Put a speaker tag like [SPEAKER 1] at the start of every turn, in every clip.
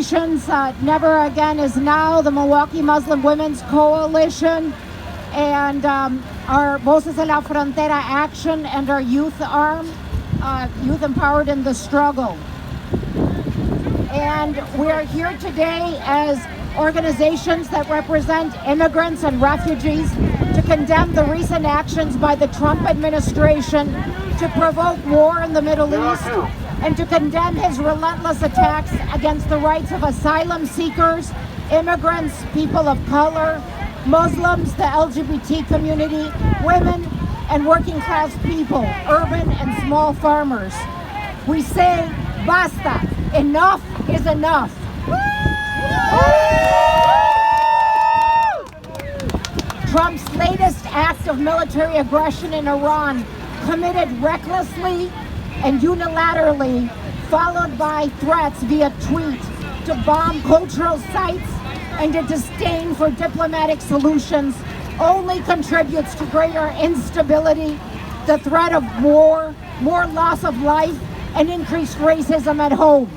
[SPEAKER 1] organizations. Never Again is Now, the Milwaukee Muslim Women's Coalition, and our Voces de la Frontera Action and our youth arm, Youth Empowered in the Struggle. And we're here today as organizations that represent immigrants and refugees to condemn the recent actions by the Trump administration to provoke war in the Middle East, and to condemn his relentless attacks against the rights of asylum seekers, immigrants, people of color, Muslims, the LGBT community, women, and working class people, urban and small farmers. We say, basta, enough is enough. Trump's latest act of military aggression in Iran, committed recklessly and unilaterally, followed by threats via tweet to bomb cultural sites and a disdain for diplomatic solutions, only contributes to greater instability, the threat of war, more loss of life, and increased racism at home.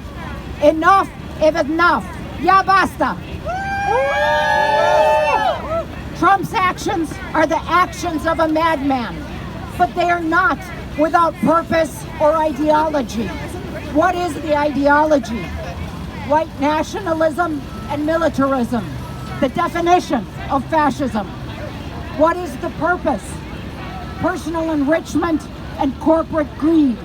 [SPEAKER 1] Enough is enough. Ya basta. Trump's actions are the actions of a madman, but they are not without purpose or ideology. What is the ideology? White nationalism and militarism, the definition of fascism. What is the purpose? Personal enrichment and corporate greed.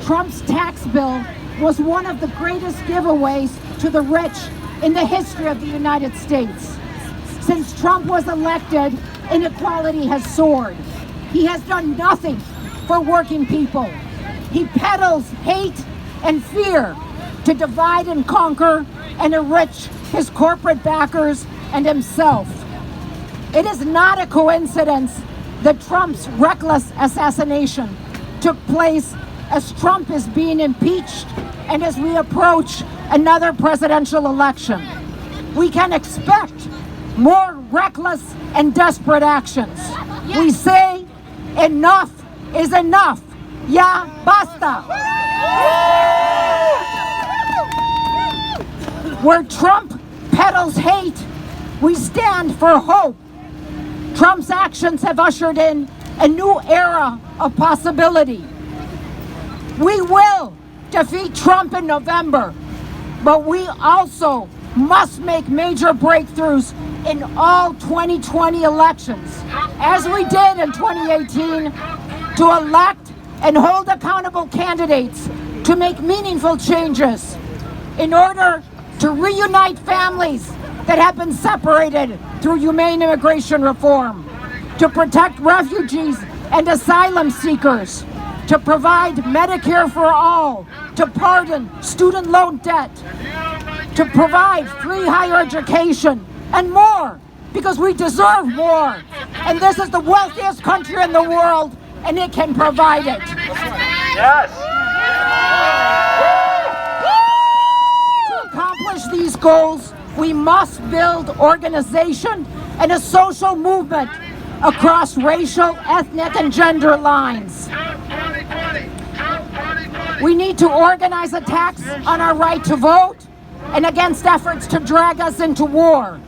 [SPEAKER 1] Trump's tax bill was one of the greatest giveaways to the rich in the history of the United States. Since Trump was elected, inequality has soared. He has done nothing for working people. He peddles hate and fear to divide and conquer and enrich his corporate backers and himself. It is not a coincidence that Trump's reckless assassination took place as Trump is being impeached and as we approach another presidential election. We can expect more reckless and desperate actions. We say enough is enough. Ya basta. Where Trump peddles hate, we stand for hope. Trump's actions have ushered in a new era of possibility. We will defeat Trump in November, but we also must make major breakthroughs in all 2020 elections, as we did in 2018, to elect and hold accountable candidates to make meaningful changes in order to reunite families that have been separated through humane immigration reform, to protect refugees and asylum seekers, to provide Medicare for all, to pardon student loan debt, to provide free higher education, and more, because we deserve more. And this is the wealthiest country in the world, and it can provide it.
[SPEAKER 2] Yes.
[SPEAKER 1] To accomplish these goals, we must build organization and a social movement across racial, ethnic, and gender lines. We need to organize attacks on our right to vote and against efforts to drag us into war.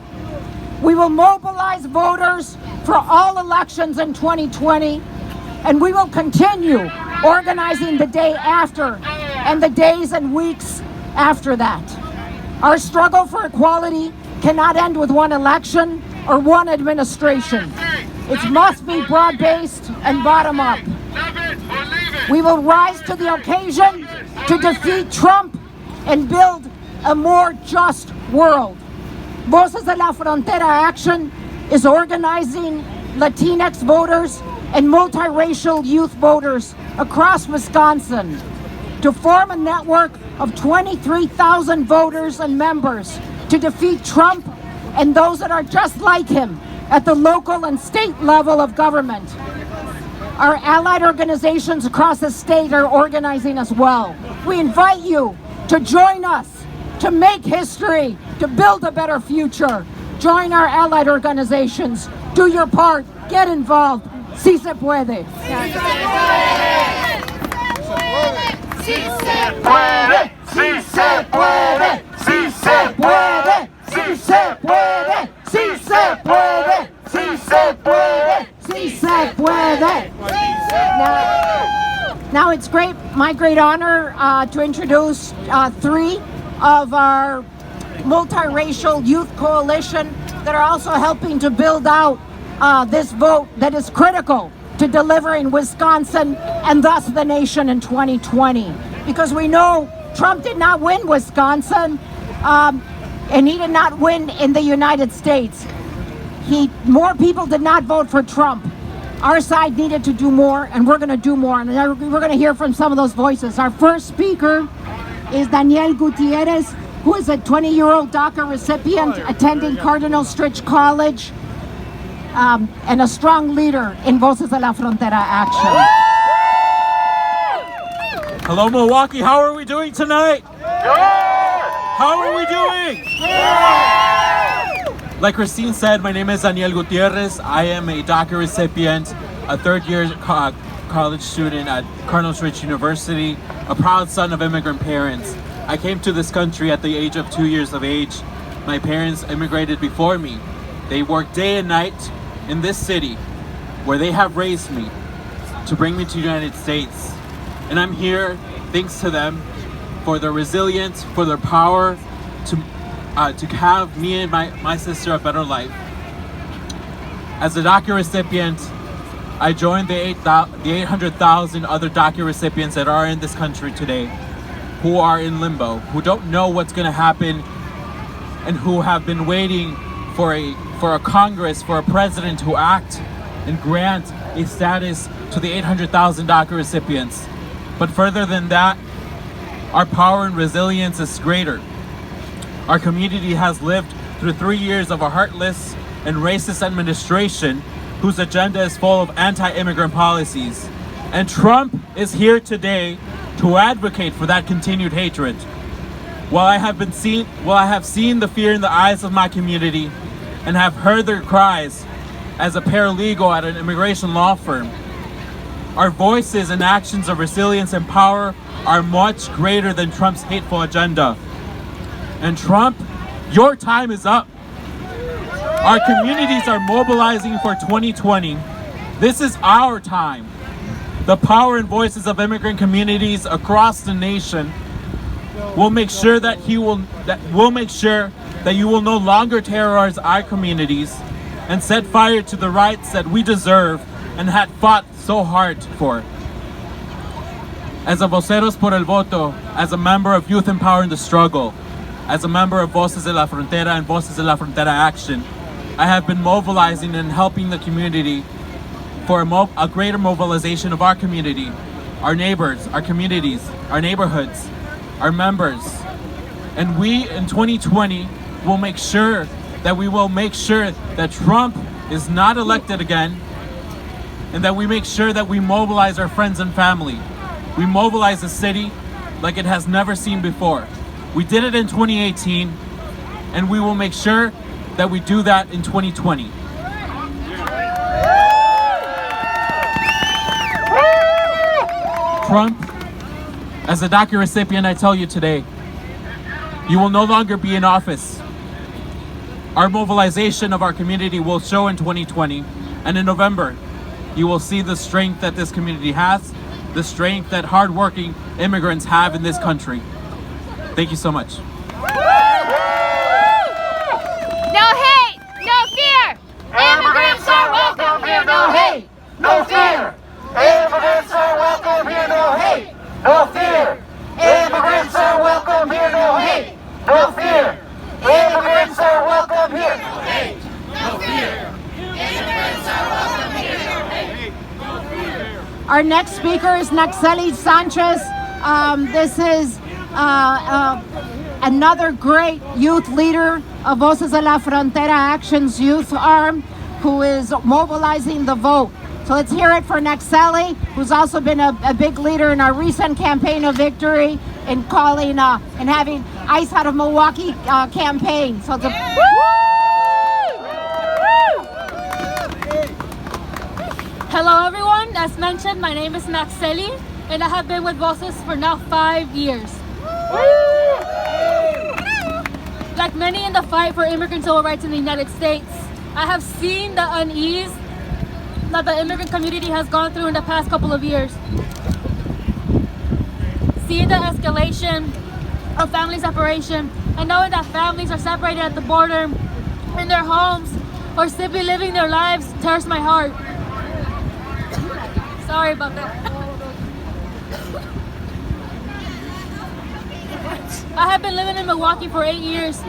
[SPEAKER 1] We will mobilize voters for all elections in 2020, and we will continue organizing the day after and the days and weeks after that. Our struggle for equality cannot end with one election or one administration. It must be broad-based and bottom-up. We will rise to the occasion to defeat Trump and build a more just world. Voces de la Frontera Action is organizing Latinx voters and multiracial youth voters across Wisconsin to form a network of 23,000 voters and members to defeat Trump and those that are just like him at the local and state level of government. Our allied organizations across the state are organizing as well. We invite you to join us, to make history, to build a better future. Join our allied organizations. Do your part. Get involved. Si se puede.
[SPEAKER 2] Si se puede. Si se puede. Si se
[SPEAKER 1] Now it's my great honor to introduce three of our multiracial youth coalition that are also helping to build out this vote that is critical to delivering Wisconsin and thus the nation in 2020. Because we know Trump did not win Wisconsin, and he did not win in the United States. More people did not vote for Trump. Our side needed to do more, and we're going to do more. And we're going to hear from some of those voices. Our first speaker is Daniel Gutierrez, who is a 20-year-old DACA recipient attending Cardinal Stritch College, and a strong leader in Voces de la Frontera Action.
[SPEAKER 2] Hello, Milwaukee. How are we doing tonight? How are we doing? Like Christine said, my name is Daniel Gutierrez. I am a DACA recipient, a third-year college student at Cardinal Stritch University, a proud son of immigrant parents. I came to this country at the age of 2 years of age. My parents immigrated before me. They worked day and night in this city where they have raised me to bring me to the United States. And I'm here thanks to them for their resilience, for their power to have me and my sister a better life. As a DACA recipient, I joined the 800,000 other DACA recipients that are in this country today, who are in limbo, who don't know what's going to happen, and who have been waiting for a Congress, for a president to act and grant a status to the 800,000 DACA recipients. But further than that, our power and resilience is greater. Our community has lived through 3 years of a heartless and racist administration whose agenda is full of anti-immigrant policies. And Trump is here today to advocate for that continued hatred. While I have seen the fear in the eyes of my community and have heard their cries as a paralegal at an immigration law firm, our voices and actions of resilience and power are much greater than Trump's hateful agenda. And Trump, your time is up. Our communities are mobilizing for 2020. This is our time. The power and voices of immigrant communities across the nation will make sure that you will no longer terrorize our communities and set fire to the rights that we deserve and had fought so hard for. As a Voceros por el Voto, as a member of Youth Empowering the Struggle, as a member of Voces de la Frontera and Voces de la Frontera Action, I have been mobilizing and helping the community for a greater mobilization of our community, our neighbors, our communities, our neighborhoods, our members. And we in 2020 will make sure that Trump is not elected again, and that we make sure that we mobilize our friends and family. We mobilize the city like it has never seen before. We did it in 2018, and we will make sure that we do that in 2020. Trump, as a DACA recipient, I tell you today, you will no longer be in office. Our mobilization of our community will show in 2020, and in November, you will see the strength that this community has, the strength that hardworking immigrants have in this country. Thank you so much.
[SPEAKER 3] No hate, no fear. Immigrants are welcome here. No hate, no fear. Immigrants are welcome here. No hate, no fear. Immigrants are welcome here. No hate, no fear. Immigrants are welcome here. No hate, no fear. Immigrants are welcome here. No hate, no fear.
[SPEAKER 1] Our next speaker is Naxeli Sanchez. This is another great youth leader of Voces de la Frontera Action's youth arm, who is mobilizing the vote. So let's hear it for Naxeli, who's also been a big leader in our recent campaign of victory in calling and having ICE out of Milwaukee campaign. So it's a
[SPEAKER 4] Hello everyone, as mentioned, my name is Naxeli, and I have been with Voces for now 5 years. Like many in the fight for immigrant civil rights in the United States, I have seen the unease that the immigrant community has gone through in the past couple of years. seen the escalation of family separation, and knowing that families are separated at the border, in their homes, or simply living their lives tears my heart. Sorry about that. I have been living in Milwaukee for 8 years,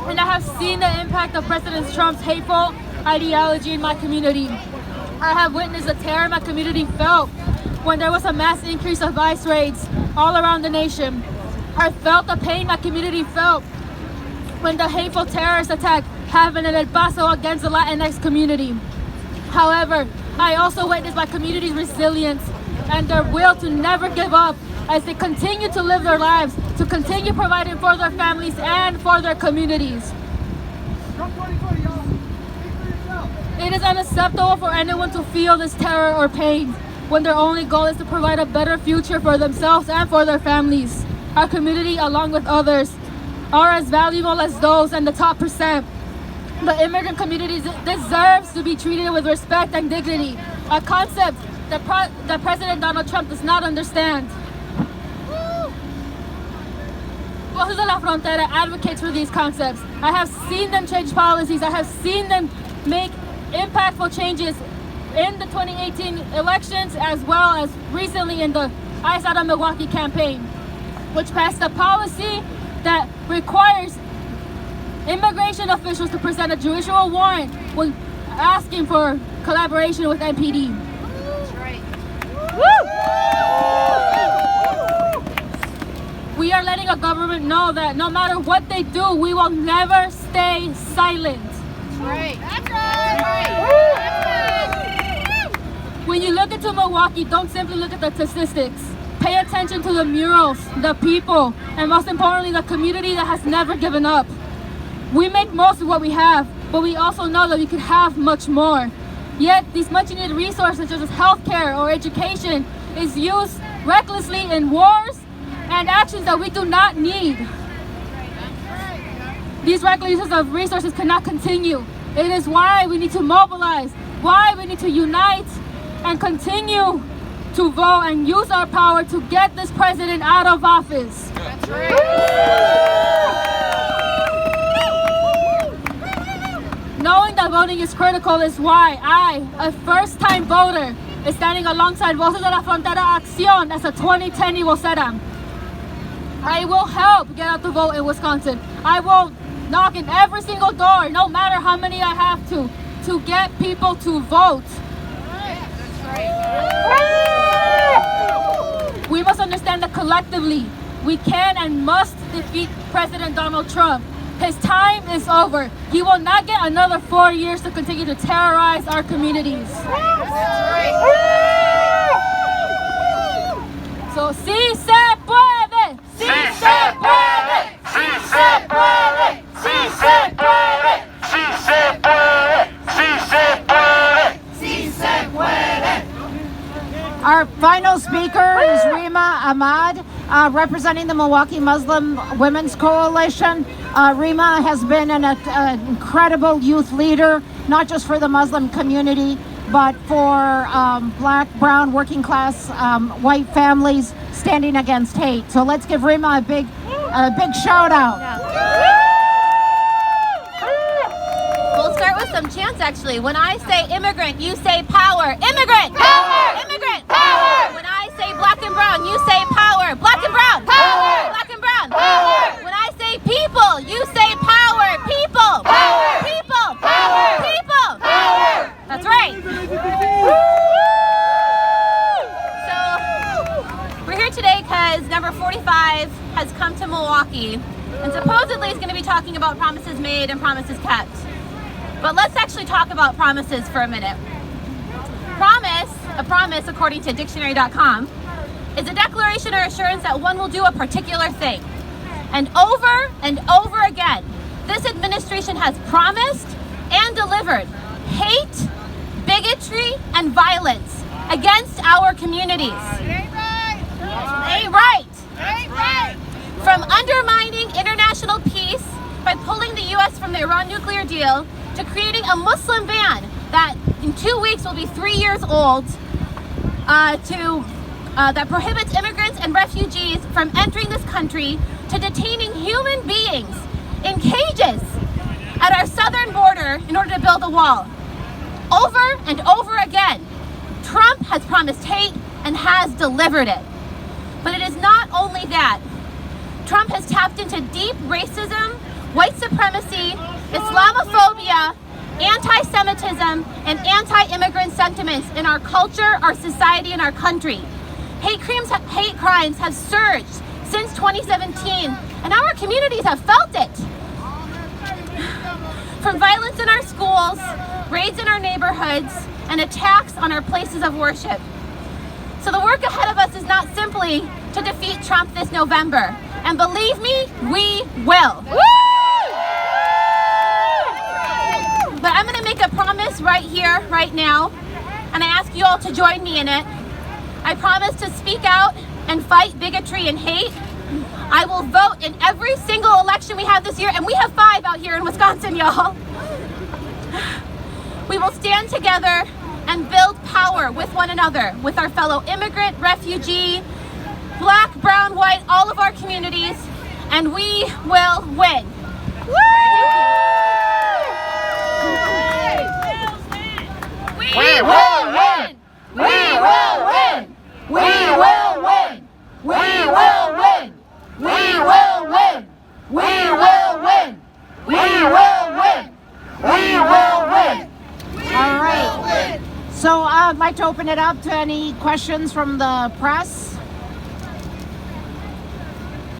[SPEAKER 4] and I have seen the impact of President Trump's hateful ideology in my community. I have witnessed the terror my community felt when there was a mass increase of ICE raids all around the nation. I felt the pain my community felt when the hateful terrorist attack happened in El Paso against the Latinx community. However, I also witnessed my community's resilience and their will to never give up as they continue to live their lives, to continue providing for their families and for their communities. It is unacceptable for anyone to feel this terror or pain when their only goal is to provide a better future for themselves and for their families. Our community, along with others, are as valuable as those in the top percent. The immigrant community deserves to be treated with respect and dignity, a concept that President Donald Trump does not understand. Voces de la Frontera advocates for these concepts. I have seen them change policies. I have seen them make impactful changes in the 2018 elections, as well as recently in the ICE Out of Milwaukee campaign, which passed a policy that requires immigration officials to present a judicial warrant when asking for collaboration with MPD.
[SPEAKER 3] That's right.
[SPEAKER 4] We are letting a government know that no matter what they do, we will never stay silent.
[SPEAKER 3] That's right. That's right.
[SPEAKER 4] When you look into Milwaukee, don't simply look at the statistics. Pay attention to the murals, the people, and most importantly, the community that has never given up. We make most of what we have, but we also know that we could have much more. Yet, these much needed resources such as healthcare or education is used recklessly in wars and actions that we do not need. These reckless uses of resources cannot continue. It is why we need to mobilize, why we need to unite and continue to vote and use our power to get this president out of office.
[SPEAKER 3] That's right.
[SPEAKER 4] Knowing that voting is critical is why I, a first-time voter, is standing alongside Voces de la Frontera Acción as a 2010 vocera. I will help get out the vote in Wisconsin. I will knock in every single door, no matter how many I have to get people to vote. We must understand that collectively, we can and must defeat President Donald Trump. His time is over. He will not get another 4 years to continue to terrorize our communities. So, sí se puede!
[SPEAKER 3] Sí se puede! Sí se puede! Sí se puede! Sí se puede! Sí se puede! Sí se puede!
[SPEAKER 1] Our final speaker is Rima Ahmad, representing the Milwaukee Muslim Women's Coalition. Rima has been an incredible youth leader, not just for the Muslim community, but for black, brown, working class, white families standing against hate. So let's give Rima a big shout out.
[SPEAKER 5] We'll start with some chants actually. When I say immigrant, you say power. Immigrant! Power! Immigrant! Power! When I say black and brown, you say power. Black and brown! Power! Black and brown! Power! When I say people, you say power. People! Power! People! Power! People! Power! That's right. So, we're here today because number 45 has come to Milwaukee and supposedly is going to be talking about promises made and promises kept. But let's actually talk about promises for a minute. A promise, according to dictionary.com, is a declaration or assurance that one will do a particular thing. And over again, this administration has promised and delivered hate, bigotry, and violence against our communities.
[SPEAKER 3] Ain't right!
[SPEAKER 5] Ain't right!
[SPEAKER 3] Ain't right!
[SPEAKER 5] From undermining international peace by pulling the U.S. from the Iran nuclear deal to creating a Muslim ban that in 2 weeks will be 3 years old, to that prohibits immigrants and refugees from entering this country to detaining human beings in cages at our southern border in order to build a wall. Over and over again, Trump has promised hate and has delivered it. But it is not only that. Trump has tapped into deep racism, white supremacy, Islamophobia, anti-Semitism, and anti-immigrant sentiments in our culture, our society, and our country. Hate crimes have surged since 2017, and our communities have felt it. From violence in our schools, raids in our neighborhoods, and attacks on our places of worship. So the work ahead of us is not simply to defeat Trump this November. And believe me, we will. But I'm going to make a promise right here, right now, and I ask you all to join me in it. I promise to speak out and fight bigotry and hate. I will vote in every single election we have this year, and we have 5 out here in Wisconsin, y'all. We will stand together and build power with one another, with our fellow immigrant, refugee, Black, brown, white, all of our communities, and we will win. We will win! We will win! We will win! We will win! We will win! We will win! We will win! We will win!
[SPEAKER 1] All right. So I'd like to open it up to any questions from the press.